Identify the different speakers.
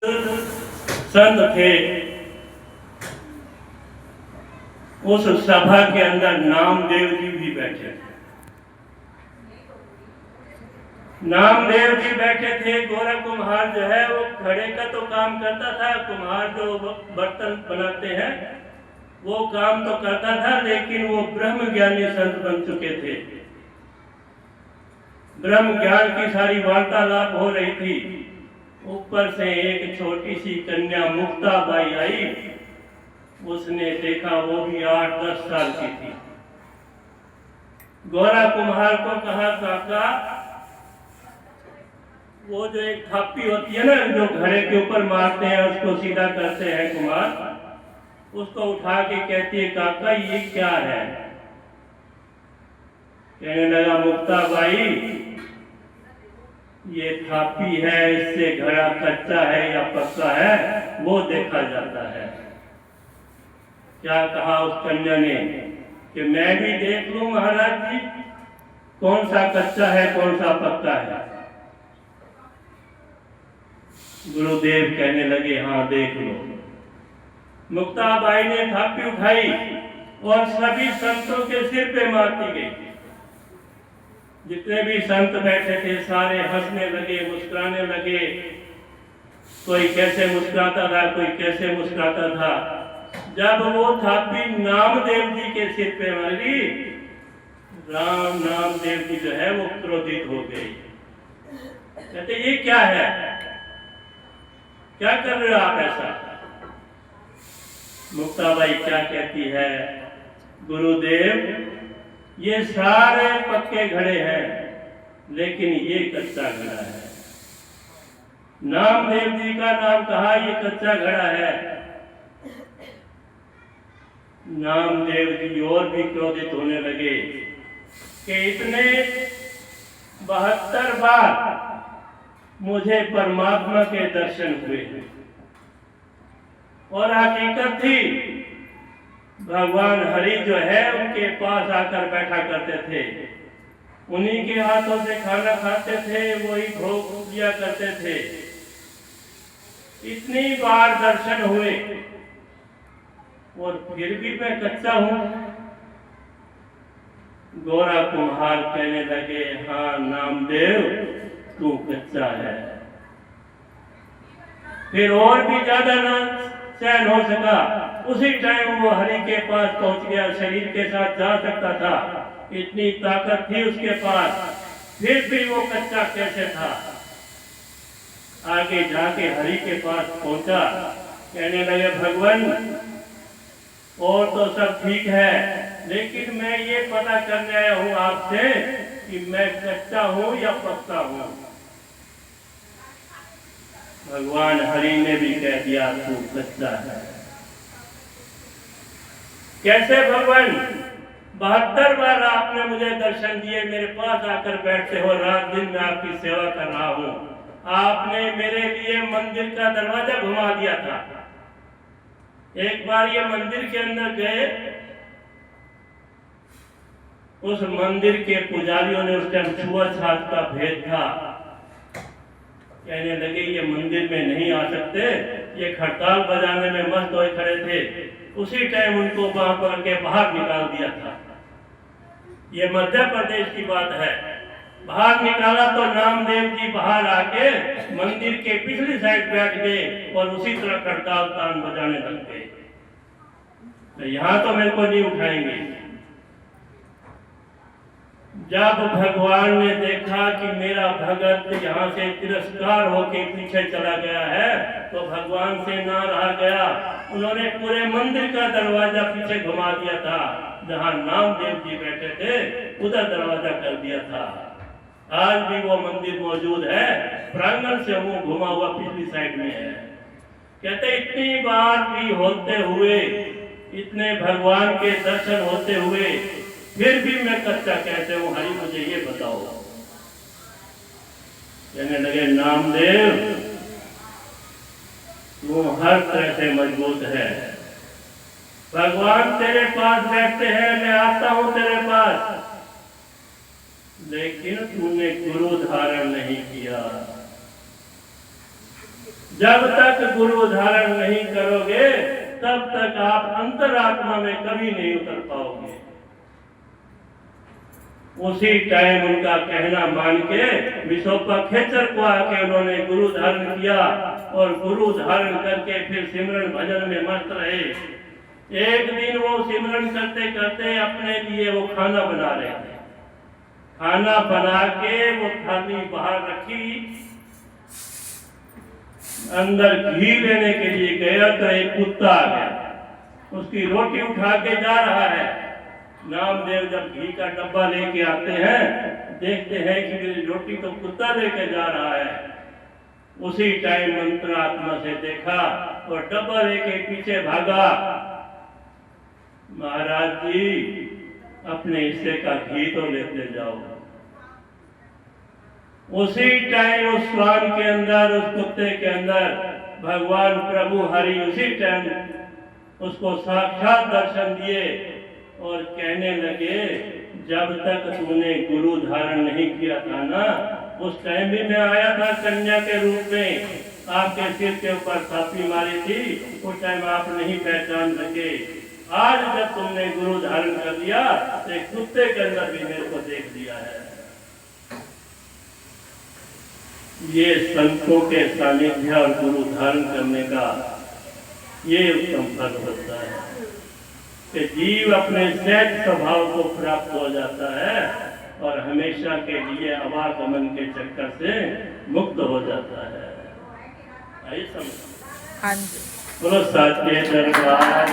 Speaker 1: संत थे, उस सभा के अंदर नामदेव जी भी बैठे थे। नामदेव जी बैठे थे। गोरा कुम्हार जो है वो घड़े का तो काम करता था, कुम्हार जो बर्तन बनाते हैं वो काम तो करता था, लेकिन वो ब्रह्म ज्ञानी संत बन चुके थे। ब्रह्म ज्ञान की सारी वार्तालाप हो रही थी। ऊपर से एक छोटी सी कन्या मुक्ताबाई आई। उसने देखा, वो भी 8-10 साल की थी। गोरा कुम्हार को कहा, काका वो जो एक थापी होती है ना, जो घड़े के ऊपर मारते हैं उसको सीधा करते हैं कुम्हार, उसको उठा के कहती है, काका ये क्या है? कहने लगा, मुक्ताबाई ये थापी है, इससे घड़ा कच्चा है या पक्का है वो देखा जाता है। क्या कहा उस कन्या ने कि मैं भी देख लूं महाराज जी, कौन सा कच्चा है कौन सा पक्का है? गुरुदेव कहने लगे, हाँ देख लो। मुक्ताबाई ने थापी उठाई और सभी संतों के सिर पे मारती गई। जितने भी संत बैठे थे सारे हंसने लगे, मुस्कुराने लगे। कोई कैसे मुस्कुराता था, कोई कैसे मुस्कुराता था। जब वो थापी नामदेव जी के सिर पे मारी, नामदेव जी जो है वो क्रोधित हो गई। कहते ये क्या है, क्या कर रहे हो आप ऐसा? मुक्ताबाई क्या कहती है, गुरुदेव ये सारे पक्के घड़े हैं, लेकिन ये कच्चा घड़ा है। नामदेव जी का नाम कहा, ये कच्चा घड़ा है। नामदेव जी और भी क्रोधित होने लगे कि इतने 72 बार मुझे परमात्मा के दर्शन हुए और हकीकत थी भगवान हरि जो है उनके पास आकर बैठा करते थे, उन्हीं के हाथों से खाना खाते थे, वही भोग दिया करते थे। इतनी बार दर्शन हुए और फिर भी मैं कच्चा हूं। गोरा कुम्हार कहने लगे, हाँ नामदेव तू कच्चा है। फिर और भी ज्यादा ना चैन हो सका, उसी टाइम वो हरि के पास पहुंच गया, शरीर के साथ जा सकता था, इतनी ताकत थी उसके पास। फिर भी वो कच्चा कैसे था? आगे जाके हरि के पास पहुंचा, कहने लगे, भगवान और तो सब ठीक है, लेकिन मैं ये पता करने आया हूं आपसे कि मैं कच्चा हूं या पक्का हूं। भगवान हरि ने भी कह दिया तू कच्चा है। कैसे भगवान? 72 बार आपने मुझे दर्शन दिए, मेरे पास आकर बैठते हो, रात दिन मैं आपकी सेवा कर रहा हूं। आपने मेरे लिए मंदिर का दरवाजा घुमा दिया था। एक बार ये मंदिर के अंदर गए, उस मंदिर के पुजारियों ने उस टाइम छुआछूत का भेद था, कहने लगे ये मंदिर में नहीं आ सकते, ये खड़ताल बजाने में मस्त होए खड़े थे। उसी टाइम उनको वहां पर के बाहर निकाल दिया था। ये मध्य प्रदेश की बात है। बाहर निकाला तो नामदेव जी बाहर आके मंदिर के पिछली साइड बैठ गए और उसी तरह खड़ताल तान बजाने लग गए। तो यहां तो मेरे को नहीं उठाएंगे। जब भगवान ने देखा कि मेरा भगत यहाँ से तिरस्कार होके पीछे चला गया है, तो भगवान से ना रहा गया। उन्होंने पूरे मंदिर का दरवाजा पीछे घुमा दिया था, जहाँ नामदेव जी बैठे थे उधर दरवाजा कर दिया था। आज भी वो मंदिर मौजूद है, प्रांगण से मुंह घुमा हुआ पिछली साइड में है। कहते इतनी बार भी होते हुए, इतने भगवान के दर्शन होते हुए, फिर भी मैं कच्चा कैसे हूं? हरि मुझे ये बताओ। कहने लगे, नामदेव तू हर तरह से मजबूत है। भगवान तेरे पास बैठते हैं, मैं आता हूं तेरे पास, लेकिन तूने गुरु धारण नहीं किया। जब तक गुरु धारण नहीं करोगे तब तक आप अंतरात्मा में कभी नहीं उतर पाओगे। उसी टाइम उनका कहना मान के विशोपाखेचर को आके उन्होंने गुरु धारण किया और गुरु धारण करके फिर सिमरन भजन में मस्त रहे। एक दिन वो सिमरन करते करते अपने लिए वो खाना बना रहे थे। खाना बना के वो थाली बाहर रखी, अंदर घी लेने के लिए गया तो एक कुत्ता आ गया, उसकी रोटी उठा के जा रहा है। नामदेव जब घी का डब्बा लेके आते हैं, देखते हैं कि मेरी रोटी तो कुत्ता लेके जा रहा है। उसी टाइम मंत्रात्मा से देखा और डब्बा लेके पीछे भागा। महाराज जी अपने हिस्से का घी तो लेते जाओ। उसी टाइम उस श्वान के अंदर, उस कुत्ते के अंदर भगवान प्रभु हरि उसी टाइम उसको साक्षात दर्शन दिए और कहने लगे, जब तक तूने गुरु धारण नहीं किया था ना, उस टाइम भी मैं आया था कन्या के रूप में, आपके सिर के ऊपर थापी मारी थी, उस टाइम आप नहीं पहचान सके। आज जब तुमने गुरु धारण कर लिया तो एक कुत्ते के अंदर भी मेरे को देख लिया है। ये संतों के सानिध्य और गुरु धारण करने का ये उत्तम फल होता है कि जीव अपने सहज स्वभाव को प्राप्त हो जाता है और हमेशा के लिए आवागमन के चक्कर से मुक्त हो जाता है। आई समझ?
Speaker 2: हाँ जी।
Speaker 1: बोलो सच्चे दरबार।